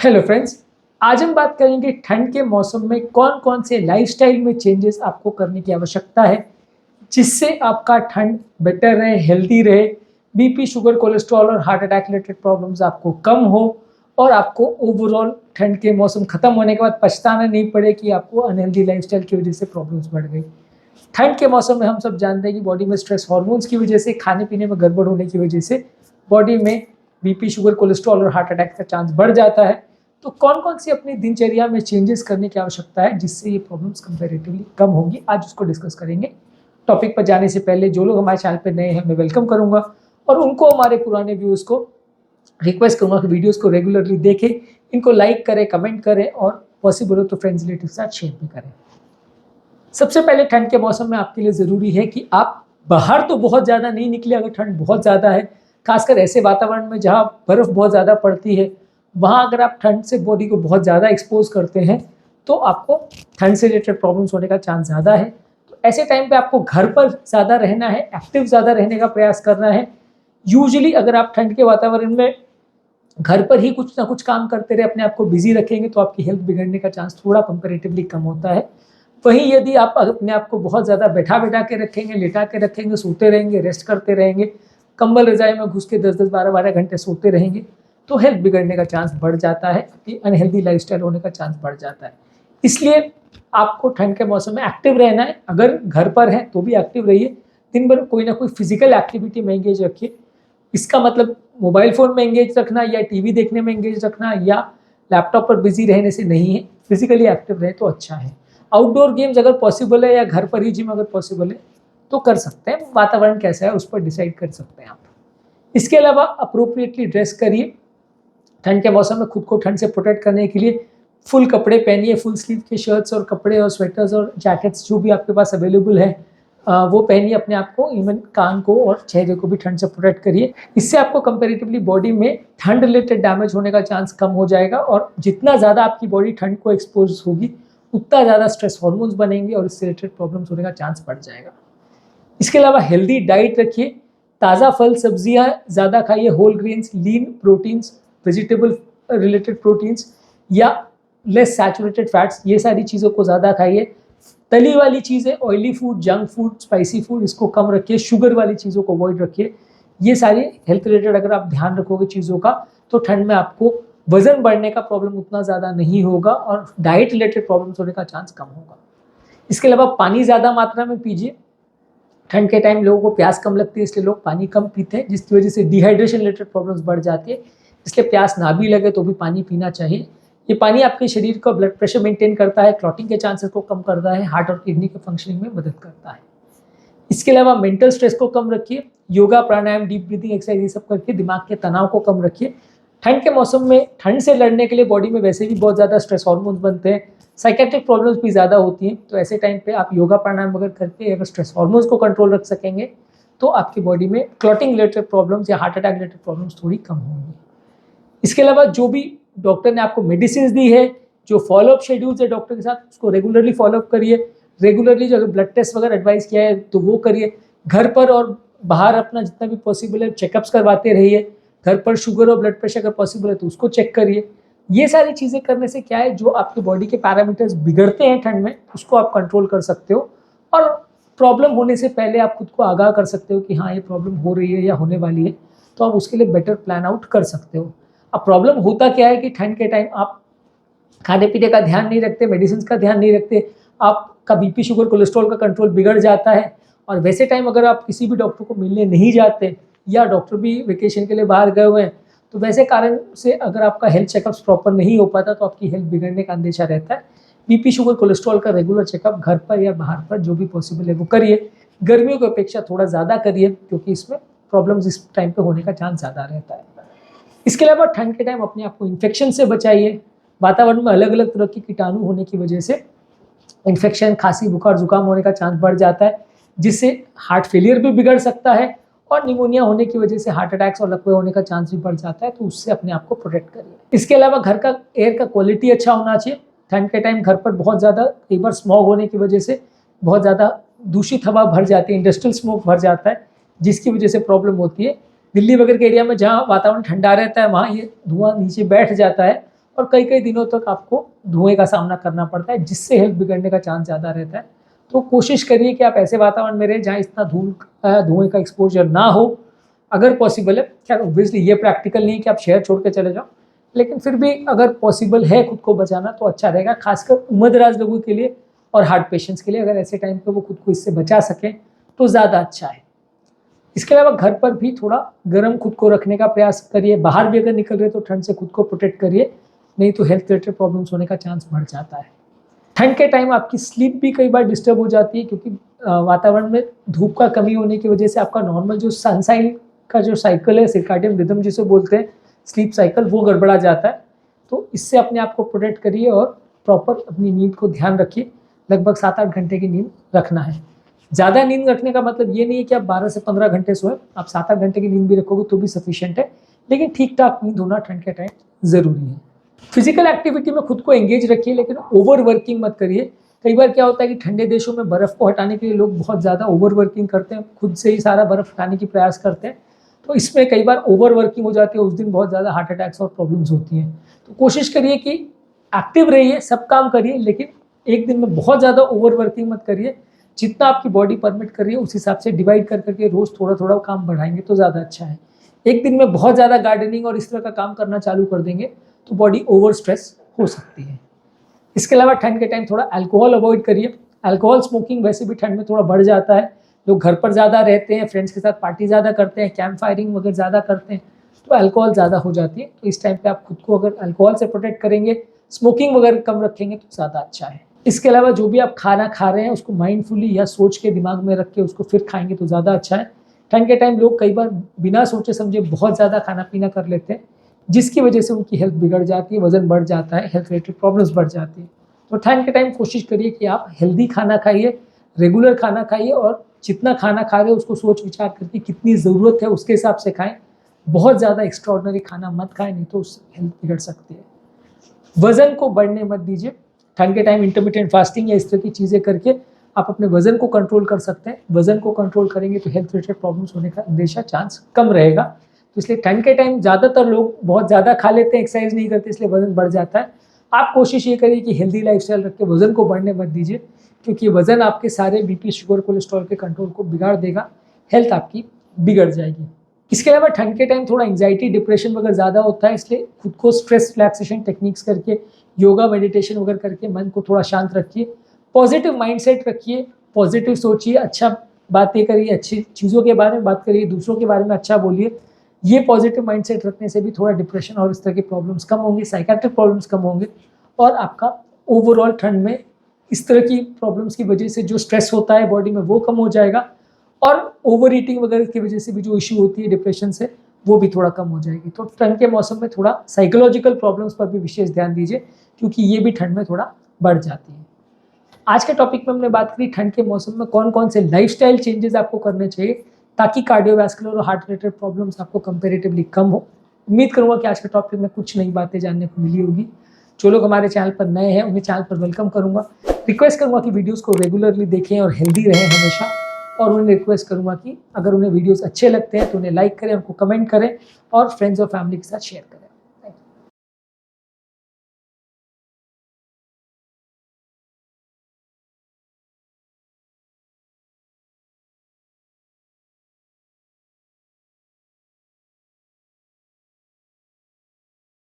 Hello friends, आज हम बात करेंगे ठंड के मौसम में कौन कौन से लाइफस्टाइल में चेंजेस आपको करने की आवश्यकता है जिससे आपका ठंड बेटर रहे, हेल्दी रहे, बीपी, शुगर, कोलेस्ट्रॉल और हार्ट अटैक रिलेटेड प्रॉब्लम्स आपको कम हो और आपको ओवरऑल ठंड के मौसम खत्म होने के बाद पछताना नहीं पड़े कि आपको अनहेल्दी लाइफस्टाइल की वजह से प्रॉब्लम्स बढ़ गई। ठंड के मौसम में हम सब जानते हैं कि बॉडी में स्ट्रेस हार्मोन्स की वजह से, खाने पीने में गड़बड़ होने की वजह से बॉडी में बीपी, शुगर, कोलेस्ट्रॉल और हार्ट अटैक का चांस बढ़ जाता है। तो कौन कौन सी अपनी दिनचर्या में चेंजेस करने की आवश्यकता है जिससे ये प्रॉब्लम्स कंपैरेटिवली कम होंगी, आज उसको डिस्कस करेंगे। टॉपिक पर जाने से पहले जो लोग हमारे चैनल पर नए हैं मैं वेलकम करूंगा और उनको, हमारे पुराने व्यूअर्स को रिक्वेस्ट करूंगा कि वीडियोस को रेगुलरली देखें, इनको लाइक करें, कमेंट करें और पॉसिबल हो तो फ्रेंड्स रिलेटिव के साथ शेयर भी करें। सबसे पहले ठंड के मौसम में आपके लिए ज़रूरी है कि आप बाहर तो बहुत ज़्यादा नहीं निकले। अगर ठंड बहुत ज़्यादा है, खासकर ऐसे वातावरण में जहाँ बर्फ़ बहुत ज़्यादा पड़ती है, वहाँ अगर आप ठंड से बॉडी को बहुत ज़्यादा एक्सपोज करते हैं तो आपको ठंड से रिलेटेड प्रॉब्लम्स होने का चांस ज़्यादा है। तो ऐसे टाइम पे आपको घर पर ज़्यादा रहना है, एक्टिव ज़्यादा रहने का प्रयास करना है। यूजुअली अगर आप ठंड के वातावरण में घर पर ही कुछ ना कुछ काम करते रहे, अपने आप को बिजी रखेंगे तो आपकी हेल्थ बिगड़ने का चांस थोड़ा कंपेरेटिवली कम होता है। वहीं यदि आप अपने आप को बहुत ज़्यादा बैठा के रखेंगे, लेटा के रखेंगे, सोते रहेंगे, रेस्ट करते रहेंगे, कंबल रजाई में घुस के 10-10, 12-12 घंटे सोते रहेंगे तो हेल्थ बिगड़ने का चांस बढ़ जाता है, कि अनहेल्दी लाइफस्टाइल होने का चांस बढ़ जाता है। इसलिए आपको ठंड के मौसम में एक्टिव रहना है। अगर घर पर हैं तो भी एक्टिव रहिए, दिन भर कोई ना कोई फिजिकल एक्टिविटी में एंगेज रखिए। इसका मतलब मोबाइल फ़ोन में एंगेज रखना या टीवी देखने में एंगेज रखना या लैपटॉप पर बिजी रहने से नहीं है। फिजिकली एक्टिव रहे तो अच्छा है। आउटडोर गेम्स अगर पॉसिबल है या घर पर ही जिम अगर पॉसिबल है तो कर सकते हैं। वातावरण कैसा है उस पर डिसाइड कर सकते हैं आप। इसके अलावा अप्रोप्रिएटली ड्रेस करिए। ठंड के मौसम में खुद को ठंड से प्रोटेक्ट करने के लिए फुल कपड़े पहनिए, फुल स्लीव के शर्ट्स और कपड़े और स्वेटर्स और जैकेट्स जो भी आपके पास अवेलेबल है वो पहनिए अपने आप को। इवन कान को और चेहरे को भी ठंड से प्रोटेक्ट करिए। इससे आपको कंपेरेटिवली बॉडी में ठंड रिलेटेड डैमेज होने का चांस कम हो जाएगा और जितना ज़्यादा आपकी बॉडी ठंड को एक्सपोज होगी उतना ज़्यादा स्ट्रेस हार्मोन्स बनेंगे और इससे रिलेटेड प्रॉब्लम्स होने का चांस बढ़ जाएगा। इसके अलावा हेल्दी डाइट रखिए, ताज़ा फल सब्जियां ज़्यादा खाइए, होल ग्रेन्स, लीन प्रोटीन्स, वेजिटेबल रिलेटेड प्रोटीन्स या लेस सैचुरेटेड फैट्स, ये सारी चीज़ों को ज़्यादा खाइए। तली वाली चीज़ें, oily food, junk food, spicy food, इसको कम रखिए। शुगर वाली चीज़ों को अवॉइड रखिए। ये सारी हेल्थ रिलेटेड अगर आप ध्यान रखोगे चीज़ों का तो ठंड में आपको वजन बढ़ने का प्रॉब्लम उतना ज़्यादा नहीं होगा और डाइट रिलेटेड प्रॉब्लम्स होने का चांस कम होगा। इसके अलावा पानी ज़्यादा मात्रा में पीजिए। ठंड के टाइम लोगों को प्यास कम लगती है इसलिए लोग पानी कम पीते हैं, जिसकी वजह से डिहाइड्रेशन रिलेटेड प्रॉब्लम्स बढ़ जाती है। इसलिए प्यास ना भी लगे तो भी पानी पीना चाहिए। ये पानी आपके शरीर का ब्लड प्रेशर मेंटेन करता है, क्लॉटिंग के चांसेस को कम करता है, हार्ट और किडनी के फंक्शनिंग में मदद करता है। इसके अलावा मेंटल स्ट्रेस को कम रखिए। योगा, प्राणायाम, डीप ब्रीथिंग एक्सरसाइज ये सब करके दिमाग के तनाव को कम रखिए। ठंड के मौसम में ठंड से लड़ने के लिए बॉडी में वैसे भी बहुत ज़्यादा स्ट्रेस हार्मोन्स बनते हैं, साइकेट्रिक प्रॉब्लम्स भी ज़्यादा होती हैं। तो ऐसे टाइम पे आप योगा, प्राणायाम वगैरह करके अगर स्ट्रेस हार्मोन्स को कंट्रोल रख सकेंगे तो आपकी बॉडी में क्लॉटिंग रिलेटेड प्रॉब्लम्स या हार्ट अटैक रिलेटेड प्रॉब्लम्स थोड़ी कम होंगी। इसके अलावा जो भी डॉक्टर ने आपको मेडिसिन दी है, जो फॉलोअप शेड्यूल्स है डॉक्टर के साथ, उसको रेगुलरली फॉलोअप करिए। रेगुलरली जो ब्लड टेस्ट वगैरह एडवाइस किया है तो वो करिए। घर पर और बाहर अपना जितना भी पॉसिबल है चेकअप्स करवाते रहिए। घर पर शुगर और ब्लड प्रेशर अगर पॉसिबल है तो उसको चेक करिए। ये सारी चीज़ें करने से क्या है, जो आपकी बॉडी के पैरामीटर्स बिगड़ते हैं ठंड में उसको आप कंट्रोल कर सकते हो और प्रॉब्लम होने से पहले आप खुद को आगाह कर सकते हो कि हाँ ये प्रॉब्लम हो रही है या होने वाली है, तो आप उसके लिए बेटर प्लान आउट कर सकते हो। अब प्रॉब्लम होता क्या है कि ठंड के टाइम आप खाने पीने का ध्यान नहीं रखते, मेडिसिन का ध्यान नहीं रखते, आपका बीपी, शुगर, कोलेस्ट्रॉल का कंट्रोल बिगड़ जाता है। और वैसे टाइम अगर आप किसी भी डॉक्टर को मिलने नहीं जाते या डॉक्टर भी वेकेशन के लिए बाहर गए हुए हैं तो वैसे कारण से अगर आपका हेल्थ चेकअप्स प्रॉपर नहीं हो पाता तो आपकी हेल्थ बिगड़ने का अंदेशा रहता है। बीपी, शुगर, कोलेस्ट्रॉल का रेगुलर चेकअप घर पर या बाहर पर जो भी पॉसिबल है वो करिए। गर्मियों की अपेक्षा थोड़ा ज़्यादा करिए क्योंकि इसमें प्रॉब्लम्स इस टाइम पे होने का चांस ज़्यादा रहता है। इसके अलावा ठंड के टाइम अपने आप को इन्फेक्शन से बचाइए। वातावरण में अलग अलग तरह के कीटाणु होने की वजह से इन्फेक्शन, खांसी, बुखार, जुकाम होने का चांस बढ़ जाता है, जिससे हार्ट फेलियर भी बिगड़ सकता है और निमोनिया होने की वजह से हार्ट अटैक्स और लकवे होने का चांस भी बढ़ जाता है। तो उससे अपने आप को प्रोटेक्ट करिए। इसके अलावा घर का एयर का क्वालिटी अच्छा होना चाहिए। ठंड के टाइम घर पर बहुत ज़्यादा कई बार स्मॉग होने की वजह से बहुत ज़्यादा दूषित हवा भर जाती है, इंडस्ट्रियल स्मोक भर जाता है, जिसकी वजह से प्रॉब्लम होती है। दिल्ली वगैरह के एरिया में जहाँ वातावरण ठंडा रहता है वहाँ ये धुआं नीचे बैठ जाता है और कई कई दिनों तक आपको धुएं का सामना करना पड़ता है, जिससे हेल्थ बिगड़ने का चांस ज़्यादा रहता है। तो कोशिश करिए कि आप ऐसे वातावरण में रहें जहाँ इतना धुएं का एक्सपोजर ना हो। अगर पॉसिबल है, खैर ऑब्वियसली ये प्रैक्टिकल नहीं है कि आप शहर छोड़ के चले जाओ, लेकिन फिर भी अगर पॉसिबल है खुद को बचाना तो अच्छा रहेगा, खासकर उम्रदराज लोगों के लिए और हार्ट पेशेंट्स के लिए। अगर ऐसे टाइम पे वो खुद को इससे बचा सकें तो ज़्यादा अच्छा है। इसके अलावा घर पर भी थोड़ा गर्म खुद को रखने का प्रयास करिए। बाहर भी अगर निकल रहे तो ठंड से खुद को प्रोटेक्ट करिए, नहीं तो हेल्थ रिलेटेड प्रॉब्लम्स होने का चांस बढ़ जाता है। ठंड के टाइम आपकी स्लीप भी कई बार डिस्टर्ब हो जाती है, क्योंकि वातावरण में धूप का कमी होने की वजह से आपका नॉर्मल जो सनसाइन का जो साइकिल है, सर्काडियन रिदम जिसे बोलते हैं, स्लीप साइकिल, वो गड़बड़ा जाता है। तो इससे अपने आप को प्रोटेक्ट करिए और प्रॉपर अपनी नींद को ध्यान रखिए। लगभग 7-8 घंटे की नींद रखना है। ज़्यादा नींद रखने का मतलब ये नहीं है कि आप 12 से 15 घंटे सोएं, आप 7-8 घंटे की नींद भी रखोगे तो भी सफिशिएंट है, लेकिन ठीक ठाक नींद होना ठंड के टाइम ज़रूरी है। फिजिकल एक्टिविटी में खुद को एंगेज रखिए, लेकिन ओवर वर्किंग मत करिए। कई बार क्या होता है कि ठंडे देशों में बर्फ़ को हटाने के लिए लोग बहुत ज़्यादा ओवर वर्किंग करते हैं, खुद से ही सारा बर्फ़ हटाने की प्रयास करते हैं, तो इसमें कई बार ओवर वर्किंग हो जाती है, उस दिन बहुत ज़्यादा हार्ट अटैक्स और प्रॉब्लम्स होती हैं। तो कोशिश करिए कि एक्टिव रहिए, सब काम करिए, लेकिन एक दिन में बहुत ज़्यादा ओवर वर्किंग मत करिए। जितना आपकी बॉडी परमिट कर रही है उस हिसाब से डिवाइड कर करके रोज़ थोड़ा थोड़ा काम बढ़ाएंगे तो ज़्यादा अच्छा है। एक दिन में बहुत ज़्यादा गार्डनिंग और इस तरह का काम करना चालू कर देंगे तो बॉडी ओवर स्ट्रेस हो सकती है। इसके अलावा ठंड के टाइम थोड़ा अल्कोहल अवॉइड करिए। अल्कोहल स्मोकिंग वैसे भी ठंड में थोड़ा बढ़ जाता है। लोग घर पर ज़्यादा रहते हैं, फ्रेंड्स के साथ पार्टी ज़्यादा करते हैं, कैंप फायरिंग वगैरह ज़्यादा करते हैं, तो अल्कोहल ज़्यादा हो जाती है। तो इस टाइम पे आप खुद को अगर अल्कोहल से प्रोटेक्ट करेंगे, स्मोकिंग वगैरह कम रखेंगे तो ज़्यादा अच्छा है। इसके अलावा जो भी आप खाना खा रहे हैं उसको माइंडफुली या सोच के दिमाग में रख के उसको फिर खाएंगे तो ज़्यादा अच्छा है। ठंड के टाइम लोग कई बार बिना सोचे समझे बहुत ज़्यादा खाना पीना कर लेते हैं, जिसकी वजह से उनकी हेल्थ बिगड़ जाती है, वजन बढ़ जाता है, हेल्थ रिलेटेड प्रॉब्लम्स बढ़ जाती है। तो ठंड के टाइम कोशिश करिए कि आप हेल्दी खाना खाइए, रेगुलर खाना खाइए, और जितना खाना खा रहे हो उसको सोच विचार करके कितनी ज़रूरत है उसके हिसाब से खाएं। बहुत ज़्यादा एक्स्ट्रॉर्डनरी खाना मत खाएं, नहीं तो उससे हेल्थ बिगड़ सकती है। वज़न को बढ़ने मत दीजिए। ठंड के टाइम इंटरमिटेंट फास्टिंग या इस तरह की चीज़ें करके आप अपने वज़न को कंट्रोल कर सकते हैं। वज़न को कंट्रोल करेंगे तो हेल्थ रिलेटेड प्रॉब्लम्स होने का अंदेशा चांस कम रहेगा। तो इसलिए ठंड के टाइम ज़्यादातर लोग बहुत ज़्यादा खा लेते हैं, एक्सरसाइज नहीं करते, इसलिए वज़न बढ़ जाता है। आप कोशिश ये करिए कि हेल्दी लाइफस्टाइल रख के वज़न को बढ़ने मत दीजिए, क्योंकि वज़न आपके सारे बीपी, शुगर, कोलेस्ट्रॉल के कंट्रोल को बिगाड़ देगा, हेल्थ आपकी बिगड़ जाएगी। इसके अलावा ठंड के टाइम थोड़ा एंग्जाइटी, डिप्रेशन वगैरह ज़्यादा होता है, इसलिए खुद को स्ट्रेस रिलैक्सेशन टेक्निक्स करके, योगा, मेडिटेशन वगैरह करके मन को थोड़ा शांत रखिए। पॉजिटिव माइंडसेट रखिए, पॉजिटिव सोचिए, अच्छा बातें करिए, अच्छी चीज़ों के बारे में बात करिए, दूसरों के बारे में अच्छा बोलिए। ये पॉजिटिव माइंडसेट रखने से भी थोड़ा डिप्रेशन और इस तरह की प्रॉब्लम्स कम होंगी, साइकेट्रिक प्रॉब्लम्स कम होंगे, और आपका ओवरऑल ठंड में इस तरह की प्रॉब्लम्स की वजह से जो स्ट्रेस होता है बॉडी में वो कम हो जाएगा, और ओवर ईटिंग वगैरह की वजह से भी जो इश्यू होती है डिप्रेशन से, वो भी थोड़ा कम हो जाएगी। तो ठंड के मौसम में थोड़ा साइकोलॉजिकल प्रॉब्लम्स पर भी विशेष ध्यान दीजिए, क्योंकि ये भी ठंड में थोड़ा बढ़ जाती है। आज के टॉपिक में हमने बात करी ठंड के मौसम में कौन कौन से लाइफस्टाइल चेंजेस आपको करने चाहिए ताकि कार्डियोवैस्कुलर और हार्ट रिलेटेड प्रॉब्लम्स आपको कंपैरेटिवली कम हो। उम्मीद करूंगा कि आज के टॉपिक में कुछ नई बातें जानने को मिली होगी। जो लोग हमारे चैनल पर नए हैं उन्हें चैनल पर वेलकम करूंगा। रिक्वेस्ट करूंगा कि वीडियोज़ को रेगुलरली देखें और हेल्दी रहें हमेशा, और उन्हें रिक्वेस्ट करूंगा कि अगर उन्हें वीडियोज़ अच्छे लगते हैं तो उन्हें लाइक करें, उनको कमेंट करें और फ्रेंड्स और फैमिली के साथ शेयर करें।